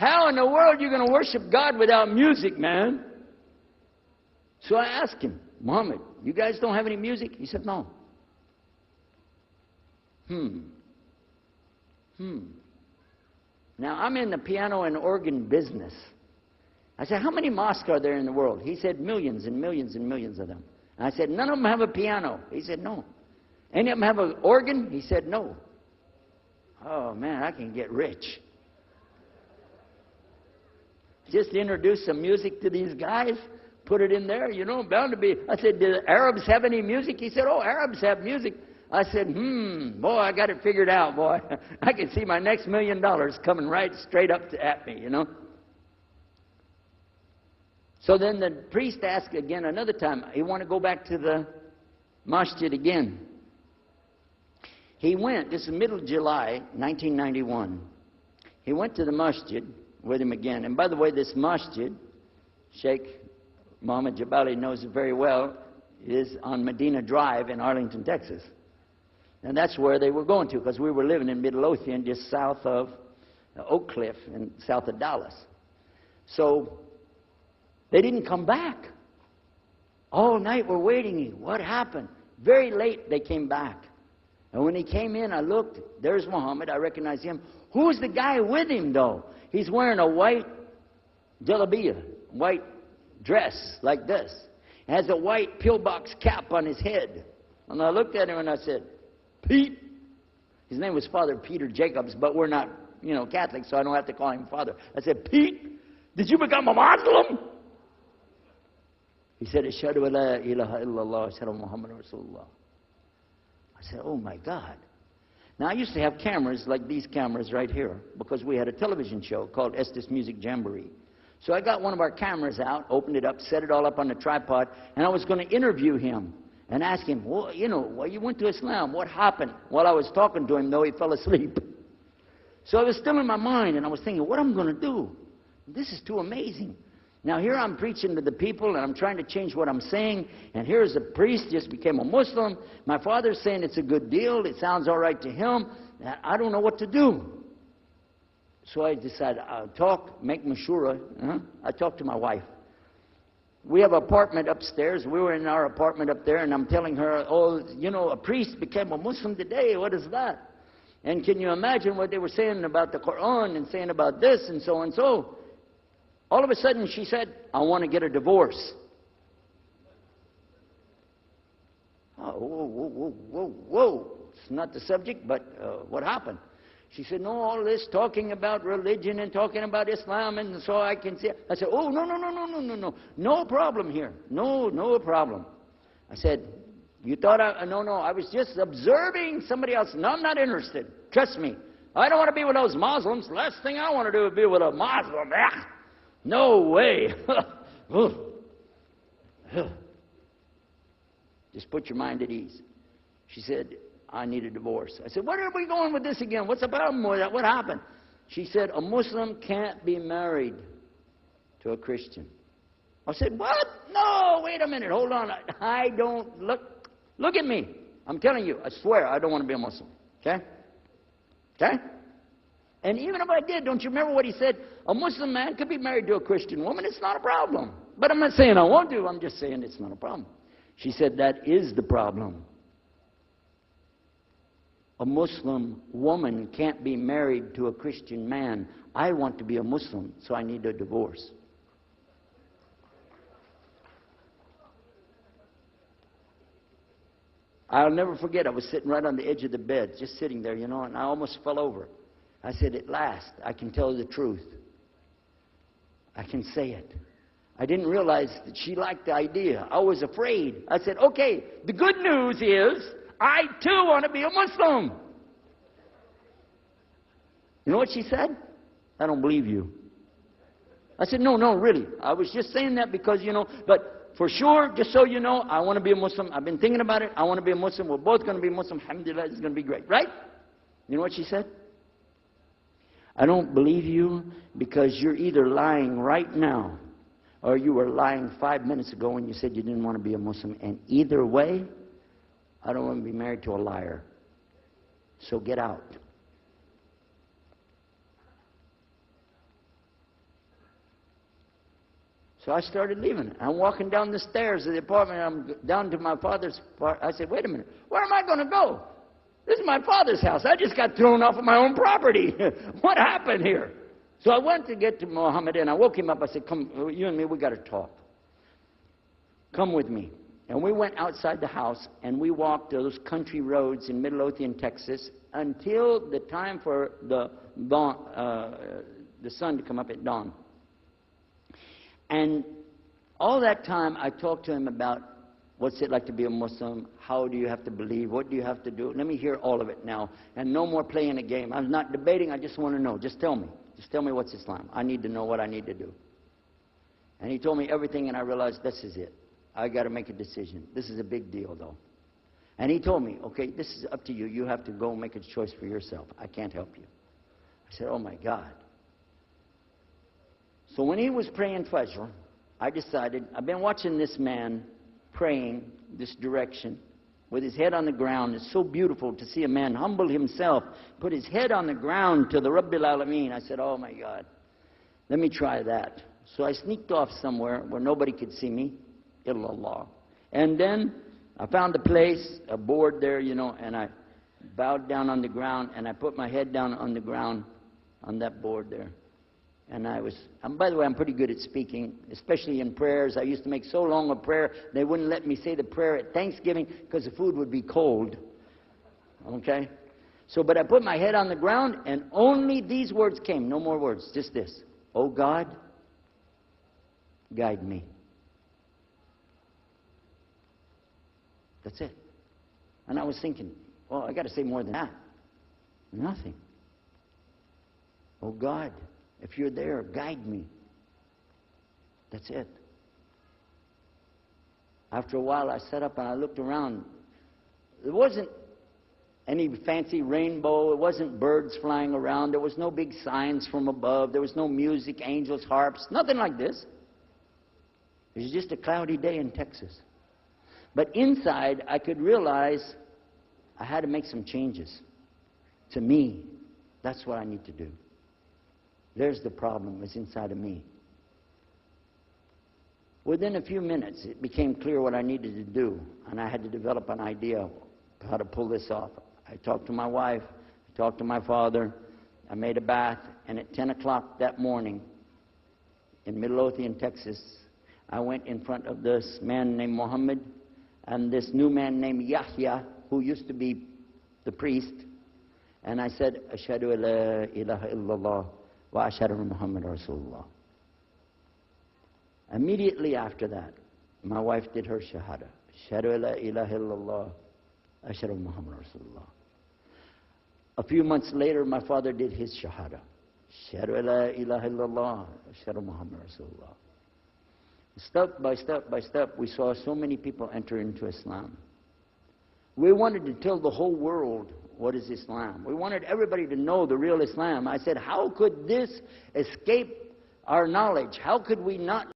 How in the world are you going to worship God without music, man? So I asked him, Muhammad, you guys don't have any music? He said, no. Now, I'm in the piano and organ business. I said, how many mosques are there in the world? He said, millions and millions and millions of them. And I said, none of them have a piano. He said, no. Any of them have an organ? He said, no. Oh, man, I can get rich. Just introduce some music to these guys, put it in there, you know, bound to be. I said, do the Arabs have any music? He said, oh, Arabs have music. I said, boy, I got it figured out, boy. I can see my next $1 million coming right straight up at me, you know. So then the priest asked again another time, he wanted to go back to the masjid again. He went, this is middle of July, 1991. He went to the masjid with him again. And by the way, this masjid, Sheikh Mohammed Jabali knows it very well, is on Medina Drive in Arlington, Texas. And that's where they were going to, because we were living in Midlothian, just south of Oak Cliff and south of Dallas. So they didn't come back. All night we're waiting. What happened? Very late they came back. And when he came in, I looked. There's Muhammad. I recognized him. Who's the guy with him, though? He's wearing a white jalabiyah, white dress like this. He has a white pillbox cap on his head. And I looked at him and I said, Pete. His name was Father Peter Jacobs, but we're not, you know, Catholic, so I don't have to call him Father. I said, Pete, did you become a Muslim? He said, Ashhadu an la ilaha illallah, Ashhadu Muhammad Rasulullah. I said, oh my God. Now, I used to have cameras like these cameras right here because we had a television show called Estes Music Jamboree. So I got one of our cameras out, opened it up, set it all up on the tripod, and I was going to interview him and ask him, well, you know, well, you went to Islam. What happened? While I was talking to him, though, he fell asleep. So it was still in my mind, and I was thinking, what am I going to do? This is too amazing. Now, here I'm preaching to the people, and I'm trying to change what I'm saying, and here's a priest just became a Muslim. My father's saying it's a good deal. It sounds all right to him. I don't know what to do. So I decided I'll talk, make mashura. I talked to my wife. We have an apartment upstairs. We were in our apartment up there, and I'm telling her, oh, you know, a priest became a Muslim today. What is that? And can you imagine what they were saying about the Quran and saying about this and so and so? All of a sudden, she said, I want to get a divorce. Oh, whoa. It's not the subject, but what happened? She said, no, all this talking about religion and talking about Islam, and so I can see. I said, oh, no. No problem here. No problem. I said, you thought no, I was just observing somebody else. No, I'm not interested. Trust me. I don't want to be with those Muslims. The last thing I want to do is be with a Muslim. No way. Just put your mind at ease. She said, I need a divorce. I said, where are we going with this again? What's the problem with that? What happened? She said, a Muslim can't be married to a Christian. I said, what? No, wait a minute. Hold on. I don't look at me. I'm telling you, I swear I don't want to be a Muslim. Okay? Okay? And even if I did, don't you remember what he said? A Muslim man could be married to a Christian woman. It's not a problem. But I'm not saying I won't do. I'm just saying it's not a problem. She said, that is the problem. A Muslim woman can't be married to a Christian man. I want to be a Muslim, so I need a divorce. I'll never forget, I was sitting right on the edge of the bed, just sitting there, you know, and I almost fell over. I said, at last, I can tell the truth. I can say it. I didn't realize that she liked the idea. I was afraid. I said, okay, the good news is, I too want to be a Muslim. You know what she said? I don't believe you. I said, no, really. I was just saying that because, you know, but for sure, just so you know, I want to be a Muslim. I've been thinking about it. I want to be a Muslim. We're both going to be Muslim. Alhamdulillah, it's going to be great. Right? You know what she said? I don't believe you because you're either lying right now or you were lying 5 minutes ago when you said you didn't want to be a Muslim. And either way, I don't want to be married to a liar. So get out. So I started leaving. I'm walking down the stairs of the apartment. I'm down to my father's part. I said, wait a minute. Where am I going to go? This is my father's house. I just got thrown off of my own property. What happened here? So I went to get to Muhammad, and I woke him up. I said, come, you and me, we got to talk. Come with me. And we went outside the house, and we walked those country roads in Midlothian, Texas, until the time for the sun to come up at dawn. And all that time, I talked to him about what's it like to be a Muslim, how do you have to believe, what do you have to do. Let me hear all of it now, and no more playing a game. I'm not debating, I just want to know. Just tell me. Just tell me what's Islam. I need to know what I need to do. And he told me everything, and I realized this is it. I got to make a decision. This is a big deal, though. And he told me, okay, this is up to you. You have to go make a choice for yourself. I can't help you. I said, oh, my God. So when he was praying Fajr, I decided, I've been watching this man praying this direction with his head on the ground. It's so beautiful to see a man humble himself, put his head on the ground to the Rabbil Alameen. I said, oh, my God, let me try that. So I sneaked off somewhere where nobody could see me. Illallah. And then I found a place, a board there, you know, and I bowed down on the ground, and I put my head down on the ground on that board there. And by the way, I'm pretty good at speaking, especially in prayers. I used to make so long a prayer, they wouldn't let me say the prayer at Thanksgiving because the food would be cold. Okay? So, but I put my head on the ground, and only these words came, no more words, just this. Oh God, guide me. That's it. And I was thinking, well, I got to say more than that. Nothing. Oh God, if you're there, guide me. That's it. After a while, I sat up and I looked around. There wasn't any fancy rainbow. It wasn't birds flying around. There was no big signs from above. There was no music, angels, harps, nothing like this. It was just a cloudy day in Texas. But inside, I could realize I had to make some changes. To me, that's what I need to do. There's the problem, it's inside of me. Within a few minutes, it became clear what I needed to do, and I had to develop an idea of how to pull this off. I talked to my wife, I talked to my father, I made a bath, and at 10 o'clock that morning, in Midlothian, Texas, I went in front of this man named Muhammad, and this new man named Yahya, who used to be the priest, and I said, Ashhadu la ilaha illallah wa ashhadu Muhammad Rasulullah. Immediately after that, my wife did her shahada. Ashhadu la ilaha illallah, ashhadu Muhammad Rasulullah. A few months later, my father did his shahada. Ashhadu la ilaha illallah, ashhadu Muhammad Rasulullah. Step by step by step, we saw so many people enter into Islam. We wanted to tell the whole world what is Islam. We wanted everybody to know the real Islam. I said, how could this escape our knowledge? How could we not